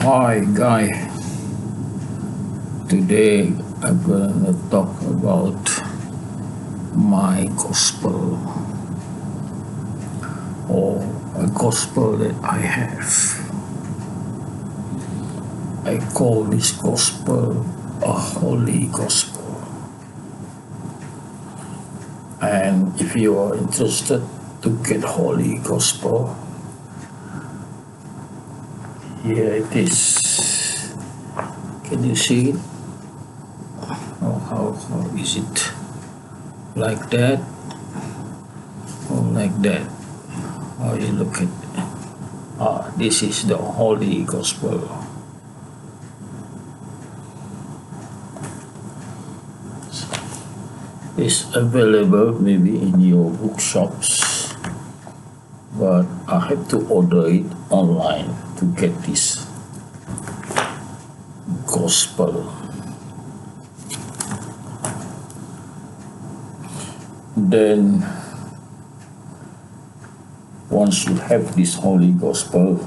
Hi guy, today I'm gonna talk about my gospel or a gospel that I have. I call this gospel a holy gospel. And if you are interested to get holy gospel, here it is. Can you see it? Oh, how is it? Like that? Or like that? How you look at it? This is the holy gospel. It's available maybe in your bookshops, but I have to order it online to get this gospel. Then once you have this holy gospel,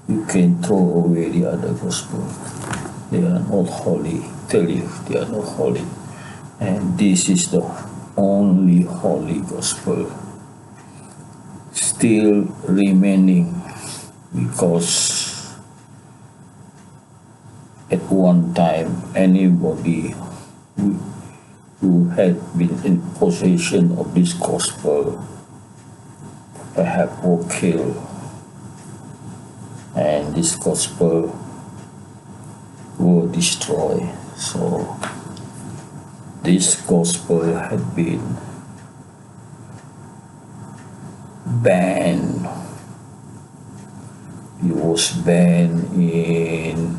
you can throw away the other gospel. They are not holy. Tell you, they are not holy. And this is the only holy gospel still remaining, because at one time anybody who had been in possession of this gospel perhaps were killed, and this gospel were destroyed. So this gospel had been banned. It was banned in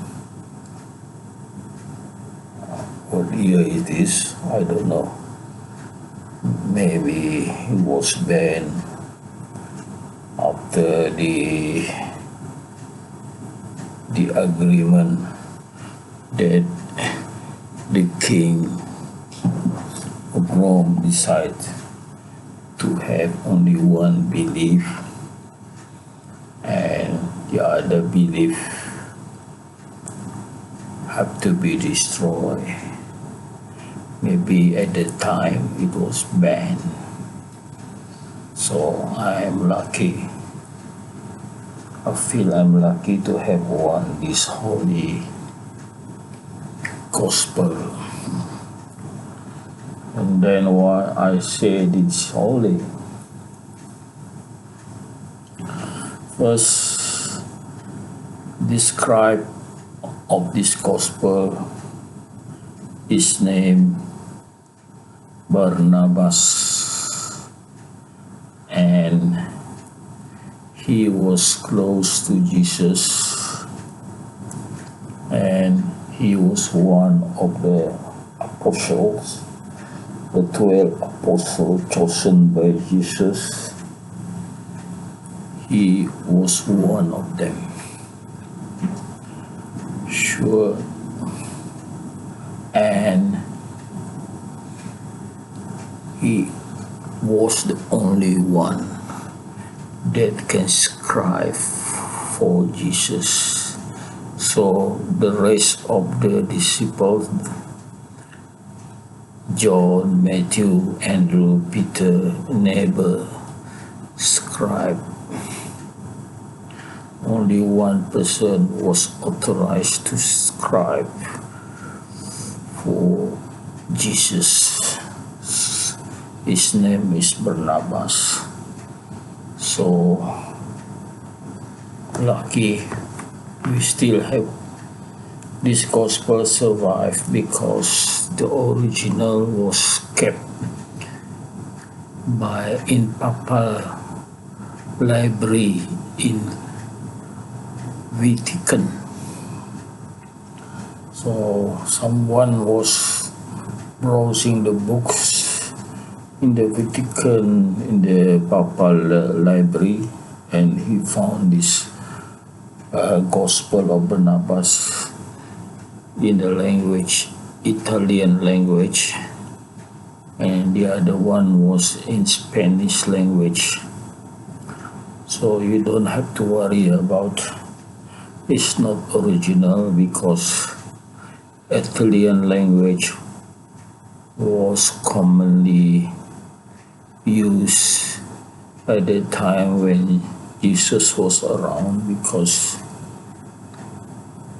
what year it is, I don't know. Maybe it was banned after the agreement that the king of Rome decided to have only one belief, and the other belief have to be destroyed. Maybe at the time it was banned. So I am lucky. I feel I'm lucky to have this holy gospel. And then why I say it's holy? First, describe of this gospel is named Barnabas, and he was close to Jesus, and he was one of the apostles, the 12 apostles chosen by Jesus. He was one of them. Sure. And he was the only one that can scribe for Jesus. So the rest of the disciples, John, Matthew, Andrew, Peter, never scribe. Only one person was authorized to scribe for Jesus. His name is Barnabas. So lucky we still have this gospel survive, because the original was kept in papal library in Vatican. So someone was browsing the books in the Vatican, in the papal library, and he found this gospel of Barnabas in the language, Italian language, and the other one was in Spanish language. So you don't have to worry about is not original because Italian language was commonly used at the time when Jesus was around, because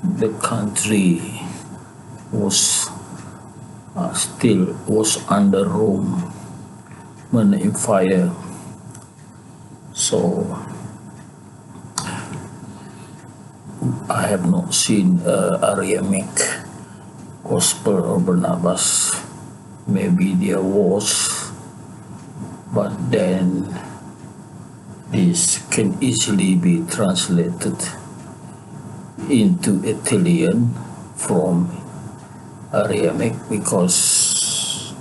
the country was still under Roman Empire. So I have not seen Aramaic Gospel or Barnabas. Maybe there was, but then this can easily be translated into Italian from Aramaic, because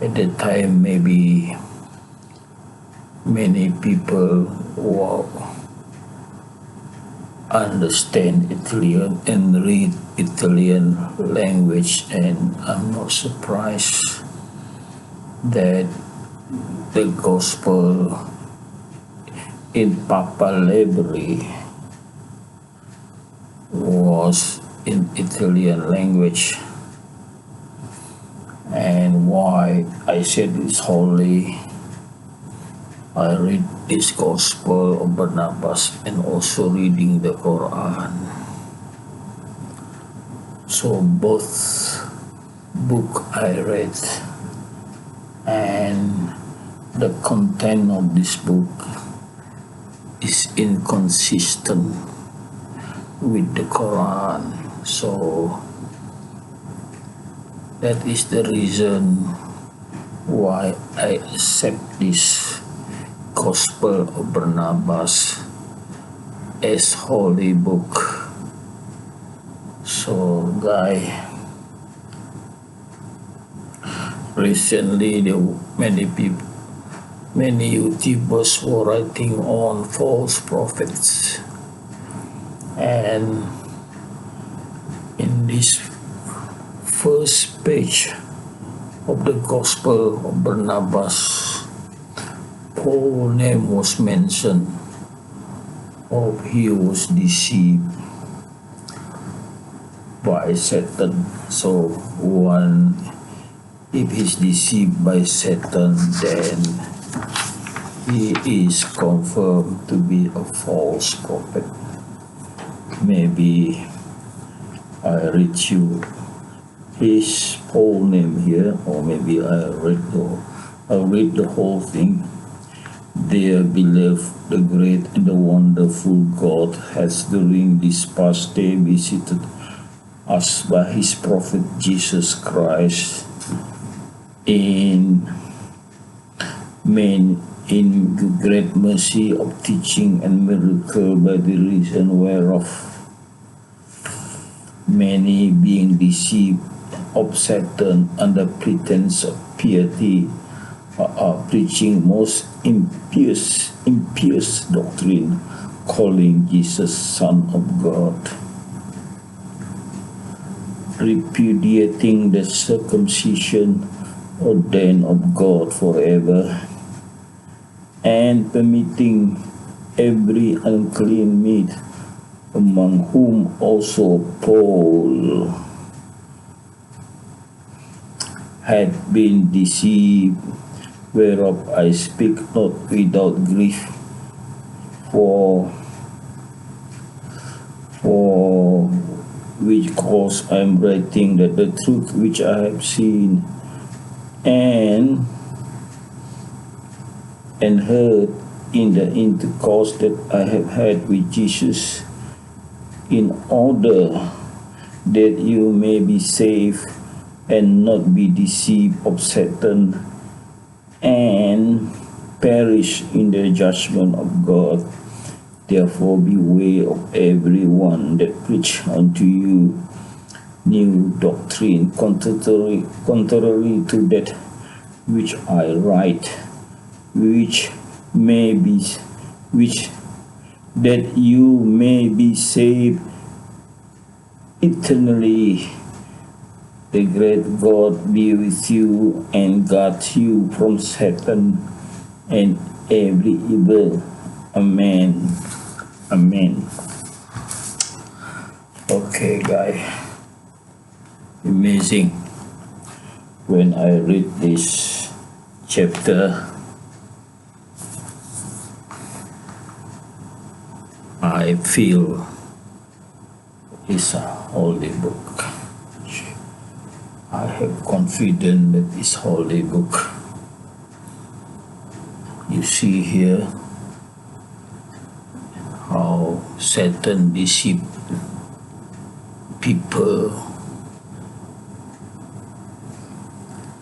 at that time maybe many people were understand Italian and read Italian language, and I'm not surprised that the gospel in Papal Library was in Italian language. And why I said it's holy, I read this Gospel of Barnabas and also reading the Quran. So both book I read and the content of this book is inconsistent with the Quran. So that is the reason why I accept this Gospel of Barnabas as holy book. So recently many YouTubers were writing on false prophets, and in this first page of the Gospel of Barnabas, Paul's name was mentioned, of he was deceived by Satan. So if he's deceived by Satan, then he is confirmed to be a false prophet. Maybe I read you his whole name here, or maybe I'll read the whole thing. Dear beloved, the great and the wonderful God has during this past day visited us by his prophet Jesus Christ in great mercy of teaching and miracle, by the reason whereof many, being deceived of Satan under pretense of piety, are preaching most impious doctrine, calling Jesus Son of God, repudiating the circumcision ordained of God forever, and permitting every unclean meat, among whom also Paul had been deceived, whereof I speak not without grief, for which cause I am writing, that the truth which I have seen and heard in the intercourse that I have had with Jesus, in order that you may be saved and not be deceived of Satan, and perish in the judgment of God. Therefore beware of every one that preach unto you new doctrine, contrary to that which I write, that you may be saved eternally. The great God be with you and guard you from Satan and every evil. Amen. Amen. Okay, guy. Amazing. When I read this chapter, I feel it's a holy book. I have confidence that it's holy book. You see here how Satan deceived people.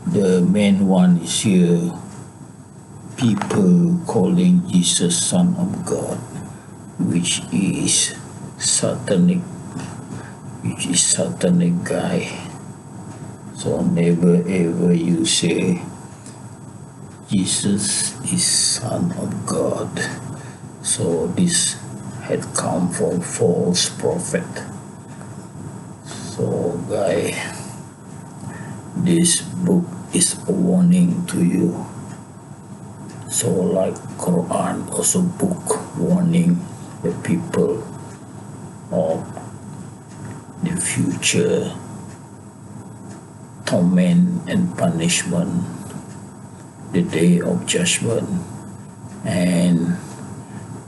The main one is here, people calling Jesus Son of God, which is satanic guy. So never ever you say Jesus is Son of God. So this had come from false prophet. So guy, this book is a warning to you. So like Quran also book warning the people of the future torment and punishment, the day of judgment, and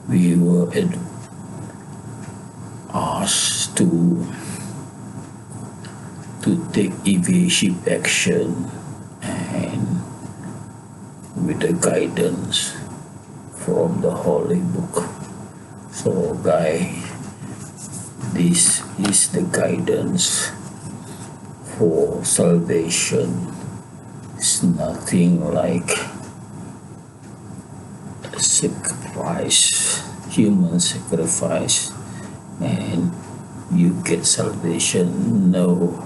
we were asked to take evasive action and with the guidance from the holy book. So guy, this is the guidance for salvation. It's nothing like a sacrifice, human sacrifice, and you get salvation. No.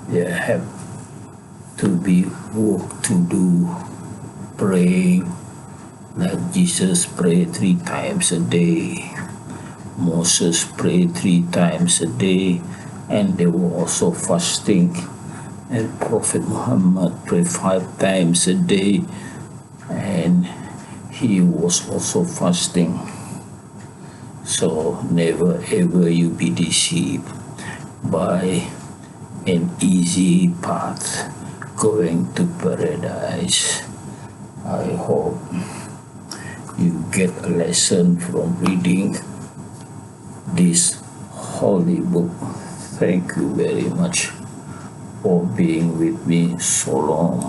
There have to be work to do, praying like Jesus prayed 3 times a day. Moses prayed 3 times a day, and they were also fasting. And Prophet Muhammad prayed 5 times a day, and he was also fasting. So never ever you be deceived by an easy path going to paradise. I hope you get a lesson from reading this holy book. Thank you very much for being with me so long.